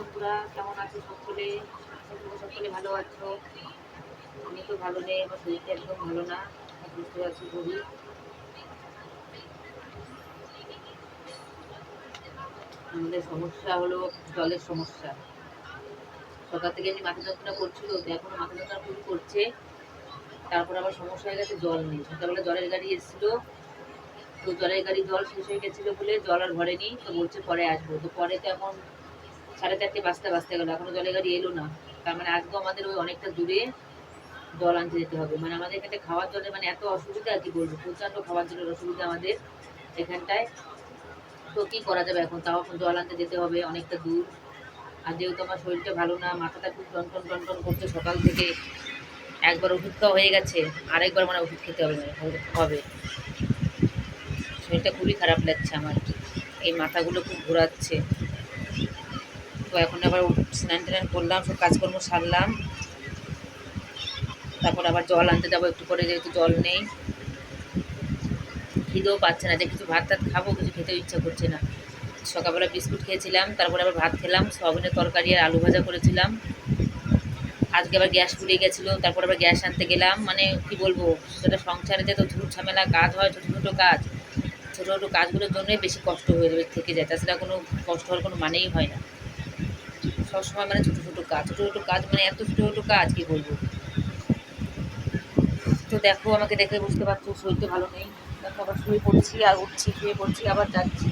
বন্ধুরা, কেমন আছো সকলে? আশা করি সকলে ভালো আছো। আমি তো ভালো নেই, আমার শরীরটা একদম ভালো না। বুঝতে পারছি খুবই। আমাদের সমস্যা হলো জলের সমস্যা। সকাল থেকে এমনি মাথা যন্ত্রণা করছিল, তো এখনো মাথা যন্ত্রণা খুবই করছে। তারপর আবার সমস্যা হয়ে গেছে, জল নেই। সকালবেলা জলের গাড়ি এসেছিল, তো জলের গাড়ি জল শেষ হয়ে গেছিল বলে জল আর ভরেনি, তো বলছে পরে আসবো। তো পরে তো এখন 4:30 বাজতে গেল, এখনো জলের গাড়ি এলো না। তার মানে আজকেও আমাদের ওই অনেকটা দূরে জল আনতে যেতে হবে। মানে আমাদের এখানে খাওয়ার জলের মানে এত অসুবিধা, আর কি বলবো, প্রচণ্ড খাওয়ার জলের অসুবিধা আমাদের এখানটায়। তো কি করা যাবে, এখন তাও এখন জল আনতে যেতে হবে অনেকটা দূর। আর যেহেতু আমার শরীরটা ভালো না, মাথাটা খুব টনটন টনটন করছে সকাল থেকে। একবার ওষুধ খাওয়া হয়ে গেছে, আরেকবার মানে ওষুধ খেতে হবে হবে। শরীরটা খুবই খারাপ লাগছে আমার, এই মাথাগুলো খুব ঘোরাচ্ছে। তো এখন আবার স্নান টান করলাম, সব কাজকর্ম সারলাম, তারপর আবার জল আনতে যাবো একটু পরে, যেহেতু জল নেই। খিদেও পাচ্ছে না, যে কিছু ভাত টাত খাবো, কিছু খেতেও ইচ্ছা করছে না। সকালবেলা বিস্কুট খেয়েছিলাম, তারপরে আবার ভাত খেলাম, সয়াবিনের তরকারি আর আলু ভাজা করেছিলাম। আজকে আবার গ্যাস ফুরিয়ে গেছিলো, তারপর আবার গ্যাস আনতে গেলাম। মানে কি বলবো, সেটা সংসারে যে তো ঝুট ঝামেলা কাজ হয়, ছোটো ছোটো কাজ, ছোটো ছোটো কাজগুলোর জন্যই বেশি কষ্ট হয়ে যাবে, থেকে যায়। তাছাড়া কোনো কষ্ট হওয়ার কোনো মানেই হয় না। সবসময় মানে ছোটো ছোটো কাজ, ছোটো ছোটো কাজ, মানে এত ছোটো ছোটো কাজ, কি বলবো। তো দেখো, আমাকে দেখে বুঝতে পারছো শরীরটা ভালো নেই। দেখো আবার শুয়ে পড়ছি আর উঠছি, শুয়ে পড়ছি আবার যাচ্ছি।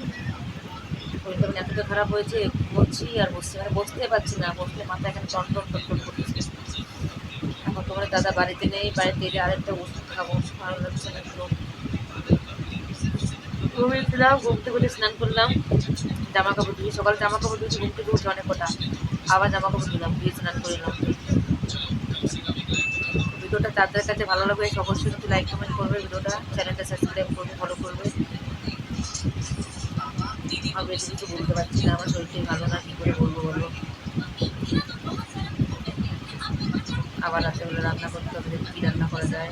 শরীরটা মানে এতটা খারাপ হয়েছে, বসছি আর বসছি, মানে বসতে পারছি না, বসলে মাথা এখানে টনটন টনটন করতেছে। এখন তোমার দাদা বাড়িতে নেই, বাড়িতে এলে আরেকটা ওষুধ খাবো, ভালো লাগছে না একটু। ঘুমিয়েছিলাম, ঘুম থেকে উঠে স্নান করলাম, জামা কাপড় ধুয়ে, সকালে জামা কাপড় ধুয়েছি, ঘুম থেকে উঠে অনেক কটা, আবার জামা কাপড় ধুলাম, ধুয়ে স্নান করে এলাম। ভিডিওটা যাদের কাছে ভালো লাগবে অবশ্যই কিন্তু লাইক কমেন্ট করবে, ভিডিওটা চ্যানেলটা সাবস্ক্রাইব করবে, ফলো করবে। আর বেশি কিছু বলতে পারছি না, আমার শরীরটাই ভালো না, কী করে বলবো বলো। আবার রাত্রেবেলা রান্না করতে হবে, কী রান্না করা যায়,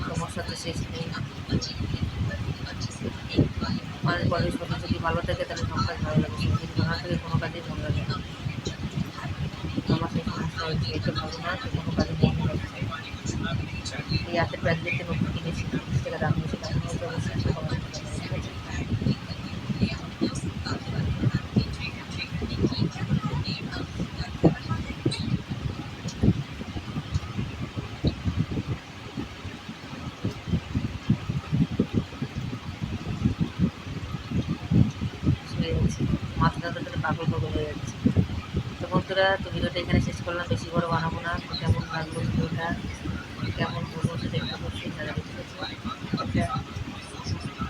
সমস্যা তো শেষ নেই। মানুষ বলে শরীর যদি ভালো থাকে তাহলে সব কাজ ভালো লাগে, শরীর যদি ভালো থাকে কোনো কাজেই ভালো লাগে না। আমার সেই সমস্যা হয়েছে, এটা ভালো না, সে কোনো কাজে মন যাচ্ছে। এই হাতের ব্যাগগুলিতে নতুন কিনেছি, 30 টাকা দাম নিয়েছি, দাম নিয়ে অবশ্যই একটু কমাতে হবে, ঠিক আছে। শুয়ে যাচ্ছি, মাথা যন্ত্রণাতে পাগল পাগল হয়ে যাচ্ছে। তো বন্ধুরা, তো ভিডিওটা এখানে শেষ করলাম, বেশি বড় বানাবো না। তো কেমন লাগলো ভিডিওটা